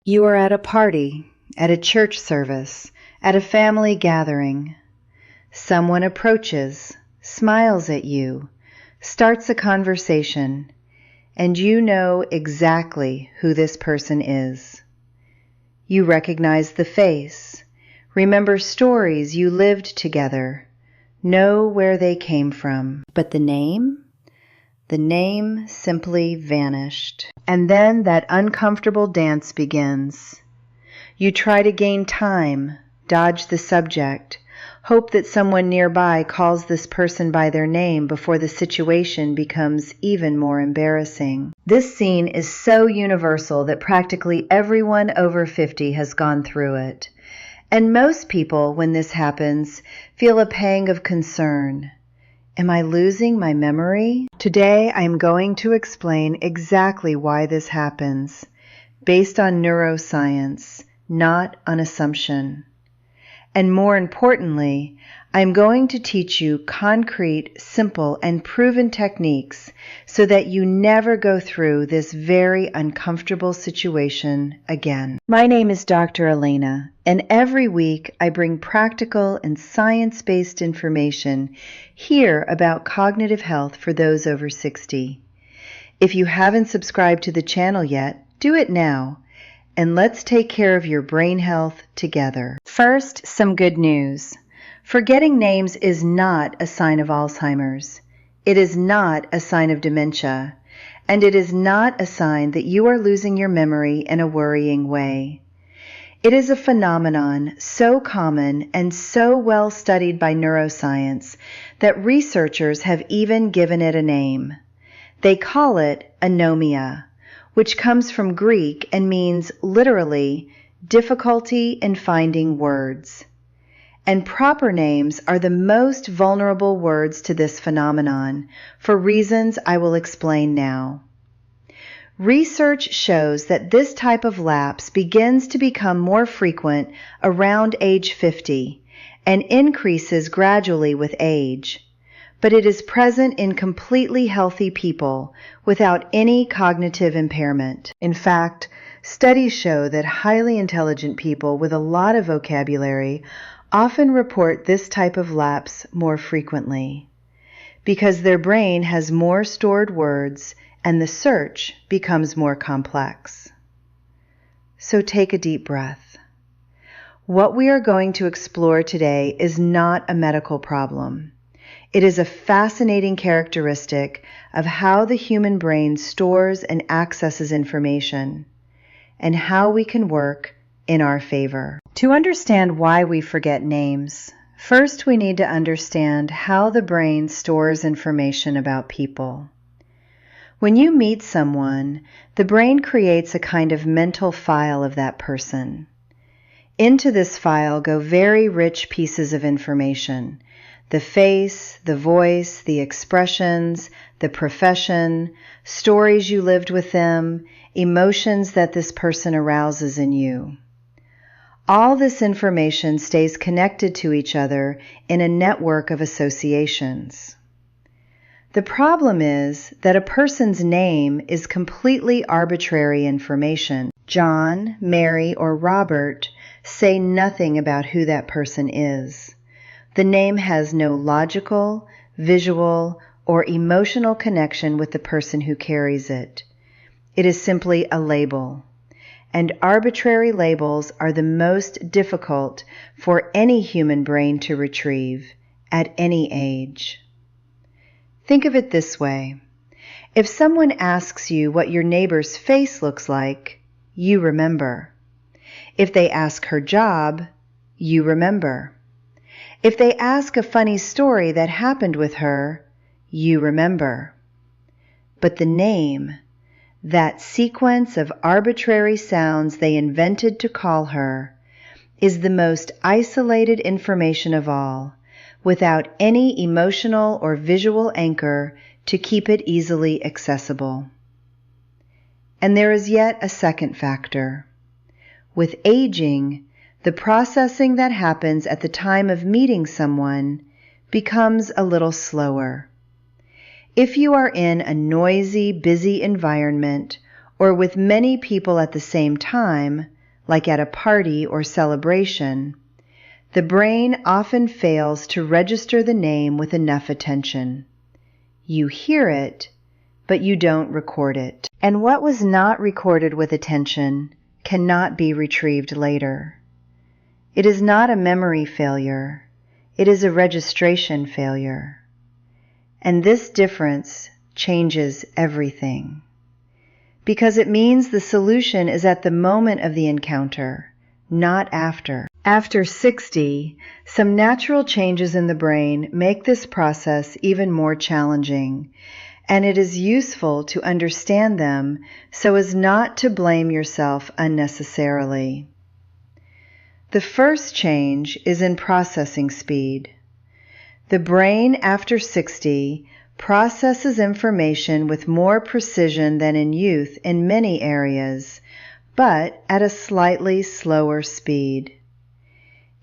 You are at a party, at a church service, at a family gathering. Someone approaches, smiles at you, starts a conversation, and you know exactly who this person is. You recognize the face, remember stories you lived together, know where they came from. But the name? The name simply vanished. And then that uncomfortable dance begins. You try to gain time, dodge the subject, hope that someone nearby calls this person by their name before the situation becomes even more embarrassing. This scene is so universal that practically everyone over 50 has gone through it. And most people, when this happens, feel a pang of concern. Am I losing my memory? Today I am going to explain exactly why this happens, based on neuroscience, not on assumption. And more importantly, I am going to teach you concrete, simple, and proven techniques so that you never go through this very uncomfortable situation again. My name is Dr. Elena, and every week I bring practical and science-based information here about cognitive health for those over 60. If you haven't subscribed to the channel yet, do it now. And let's take care of your brain health together. First, some good news. Forgetting names is not a sign of Alzheimer's. It is not a sign of dementia. And it is not a sign that you are losing your memory in a worrying way. It is a phenomenon so common and so well studied by neuroscience that researchers have even given it a name. They call it anomia, which comes from Greek and means literally difficulty in finding words. And proper names are the most vulnerable words to this phenomenon for reasons I will explain now. Research shows that this type of lapse begins to become more frequent around age 50 and increases gradually with age. But it is present in completely healthy people without any cognitive impairment. In fact, studies show that highly intelligent people with a lot of vocabulary often report this type of lapse more frequently, because their brain has more stored words and the search becomes more complex. So take a deep breath. What we are going to explore today is not a medical problem. It is a fascinating characteristic of how the human brain stores and accesses information, and how we can work in our favor. To understand why we forget names, first we need to understand how the brain stores information about people. When you meet someone, the brain creates a kind of mental file of that person. Into this file go very rich pieces of information: the face, the voice, the expressions, the profession, stories you lived with them, emotions that this person arouses in you. All this information stays connected to each other in a network of associations. The problem is that a person's name is completely arbitrary information. John, Mary, or Robert say nothing about who that person is. The name has no logical, visual, or emotional connection with the person who carries it. It is simply a label. And arbitrary labels are the most difficult for any human brain to retrieve at any age. Think of it this way. If someone asks you what your neighbor's face looks like, you remember. If they ask her job, you remember. If they ask a funny story that happened with her, you remember. But the name, that sequence of arbitrary sounds they invented to call her, is the most isolated information of all, without any emotional or visual anchor to keep it easily accessible. And there is yet a second factor. With aging, the processing that happens at the time of meeting someone becomes a little slower. If you are in a noisy, busy environment or with many people at the same time, like at a party or celebration, the brain often fails to register the name with enough attention. You hear it, but you don't record it. And what was not recorded with attention cannot be retrieved later. It is not a memory failure. It is a registration failure. And this difference changes everything. Because it means the solution is at the moment of the encounter, not after. After 60, some natural changes in the brain make this process even more challenging, and it is useful to understand them so as not to blame yourself unnecessarily. The first change is in processing speed. The brain after 60 processes information with more precision than in youth in many areas, but at a slightly slower speed.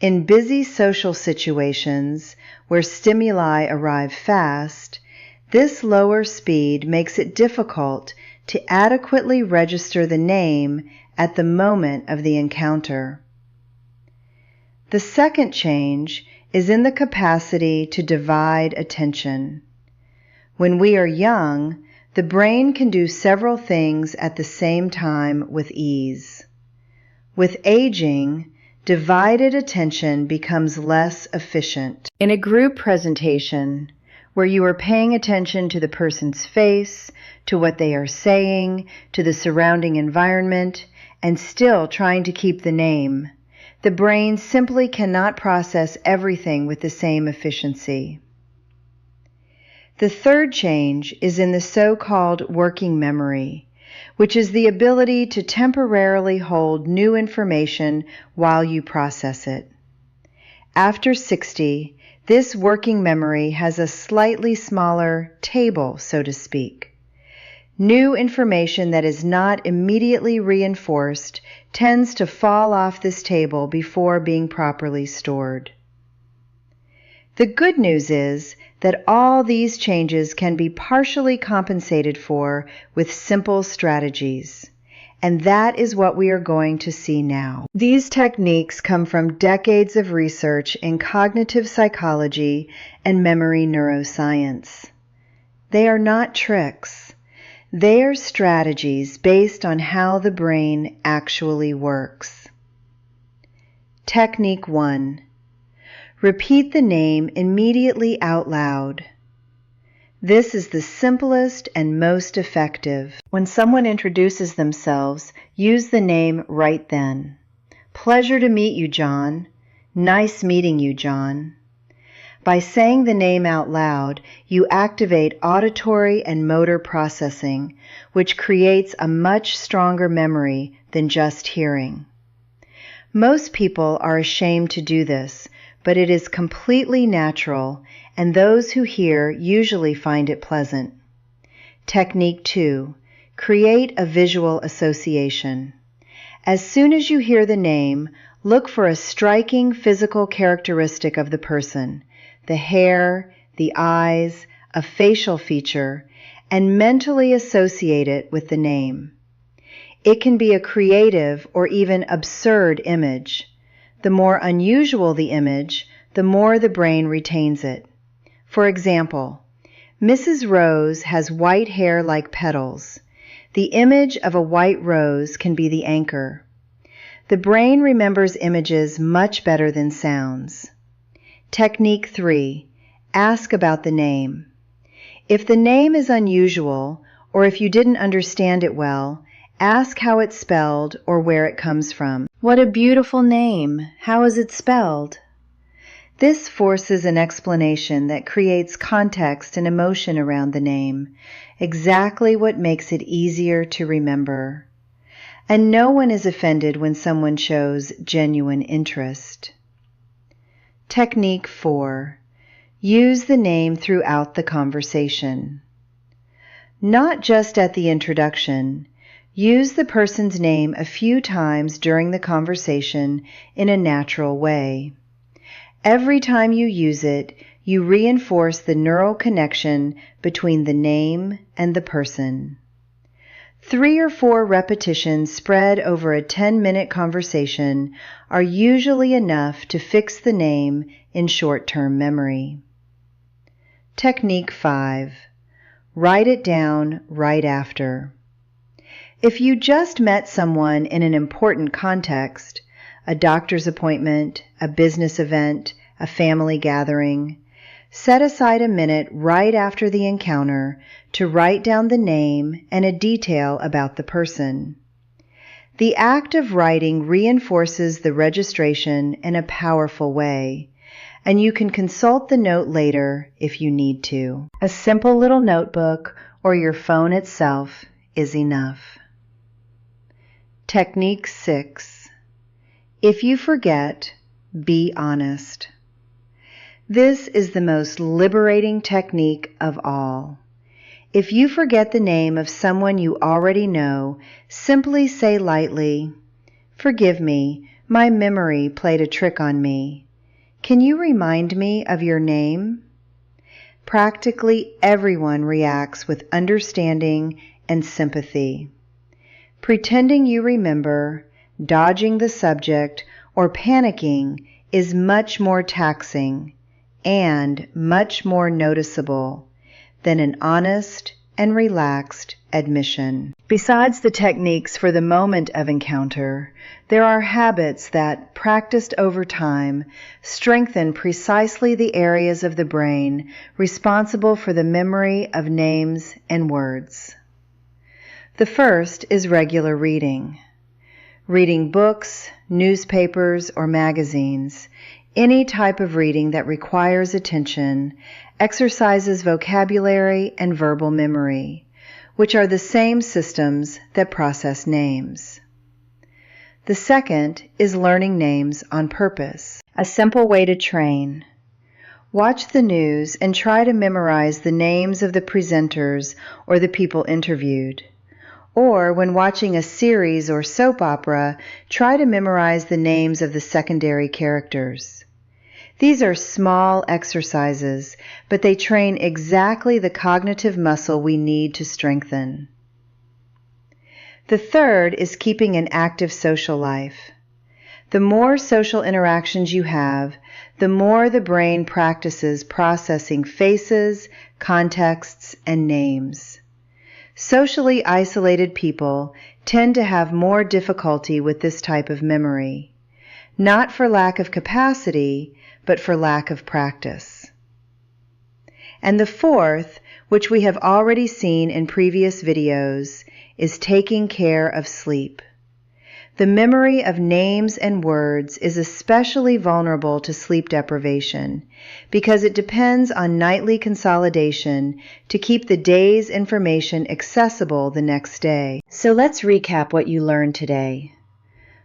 In busy social situations where stimuli arrive fast, this lower speed makes it difficult to adequately register the name at the moment of the encounter. The second change is in the capacity to divide attention. When we are young, the brain can do several things at the same time with ease. With aging, divided attention becomes less efficient. In a group presentation, where you are paying attention to the person's face, to what they are saying, to the surrounding environment, and still trying to keep the name, the brain simply cannot process everything with the same efficiency. The third change is in the so-called working memory, which is the ability to temporarily hold new information while you process it. After 60, this working memory has a slightly smaller table, so to speak. New information that is not immediately reinforced tends to fall off this table before being properly stored. The good news is that all these changes can be partially compensated for with simple strategies, and that is what we are going to see now. These techniques come from decades of research in cognitive psychology and memory neuroscience. They are not tricks. They are strategies based on how the brain actually works. Technique 1. Repeat the name immediately out loud. This is the simplest and most effective. When someone introduces themselves, use the name right then. Pleasure to meet you, John. Nice meeting you, John. By saying the name out loud, you activate auditory and motor processing, which creates a much stronger memory than just hearing. Most people are ashamed to do this, but it is completely natural, and those who hear usually find it pleasant. Technique 2. Create a visual association. As soon as you hear the name, look for a striking physical characteristic of the person, the hair, the eyes, a facial feature, and mentally associate it with the name. It can be a creative or even absurd image. The more unusual the image, the more the brain retains it. For example, Mrs. Rose has white hair like petals. The image of a white rose can be the anchor. The brain remembers images much better than sounds. Technique 3. Ask about the name. If the name is unusual, or if you didn't understand it well, ask how it's spelled or where it comes from. What a beautiful name! How is it spelled? This forces an explanation that creates context and emotion around the name, exactly what makes it easier to remember. And no one is offended when someone shows genuine interest. Technique 4. Use the name throughout the conversation. Not just at the introduction. Use the person's name a few times during the conversation in a natural way. Every time you use it, you reinforce the neural connection between the name and the person. 3 or 4 repetitions spread over a 10-minute conversation are usually enough to fix the name in short-term memory. Technique 5. Write it down right after. If you just met someone in an important context, a doctor's appointment, a business event, a family gathering, set aside a minute right after the encounter to write down the name and a detail about the person. The act of writing reinforces the registration in a powerful way, and you can consult the note later if you need to. A simple little notebook or your phone itself is enough. Technique 6. If you forget, be honest. This is the most liberating technique of all. If you forget the name of someone you already know, simply say lightly, "Forgive me, my memory played a trick on me. Can you remind me of your name?" Practically everyone reacts with understanding and sympathy. Pretending you remember, dodging the subject, or panicking is much more taxing and much more noticeable than an honest and relaxed admission. Besides the techniques for the moment of encounter, there are habits that, practiced over time, strengthen precisely the areas of the brain responsible for the memory of names and words. The first is regular reading. Reading books, newspapers, or magazines, any type of reading that requires attention, exercises vocabulary and verbal memory, which are the same systems that process names. The second is learning names on purpose, a simple way to train. Watch the news and try to memorize the names of the presenters or the people interviewed. Or, when watching a series or soap opera, try to memorize the names of the secondary characters. These are small exercises, but they train exactly the cognitive muscle we need to strengthen. The third is keeping an active social life. The more social interactions you have, the more the brain practices processing faces, contexts, and names. Socially isolated people tend to have more difficulty with this type of memory, not for lack of capacity, but for lack of practice. And the fourth, which we have already seen in previous videos, is taking care of sleep. The memory of names and words is especially vulnerable to sleep deprivation because it depends on nightly consolidation to keep the day's information accessible the next day. So let's recap what you learned today.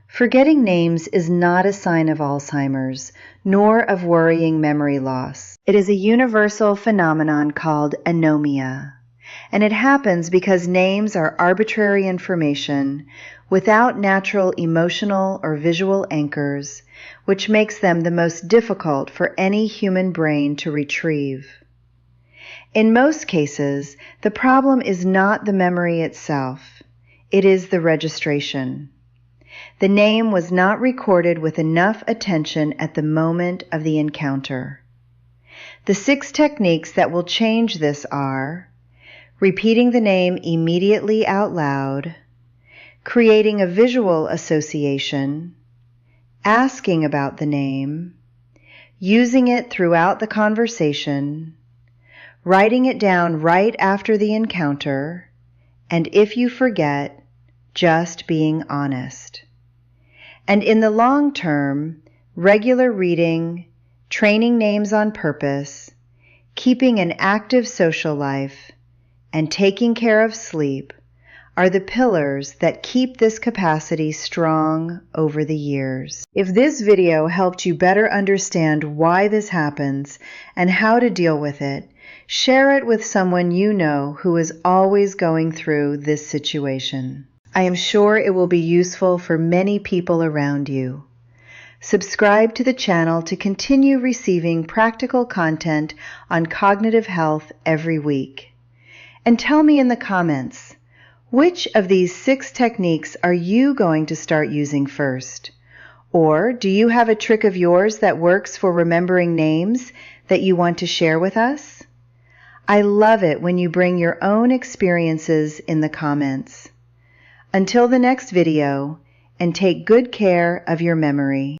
Forgetting names is not a sign of Alzheimer's, nor of worrying memory loss. It is a universal phenomenon called anomia, and it happens because names are arbitrary information without natural emotional or visual anchors, which makes them the most difficult for any human brain to retrieve. In most cases, the problem is not the memory itself, it is the registration. The name was not recorded with enough attention at the moment of the encounter. The 6 techniques that will change this are repeating the name immediately out loud, creating a visual association, asking about the name, using it throughout the conversation, writing it down right after the encounter, and if you forget, just being honest. And in the long term, regular reading, training names on purpose, keeping an active social life, and taking care of sleep are the pillars that keep this capacity strong over the years. If this video helped you better understand why this happens and how to deal with it, share it with someone you know who is always going through this situation. I am sure it will be useful for many people around you. Subscribe to the channel to continue receiving practical content on cognitive health every week. And tell me in the comments, Which of these 6 techniques are you going to start using first? Or do you have a trick of yours that works for remembering names that you want to share with us? I love it when you bring your own experiences in the comments. Until the next video, and take good care of your memory.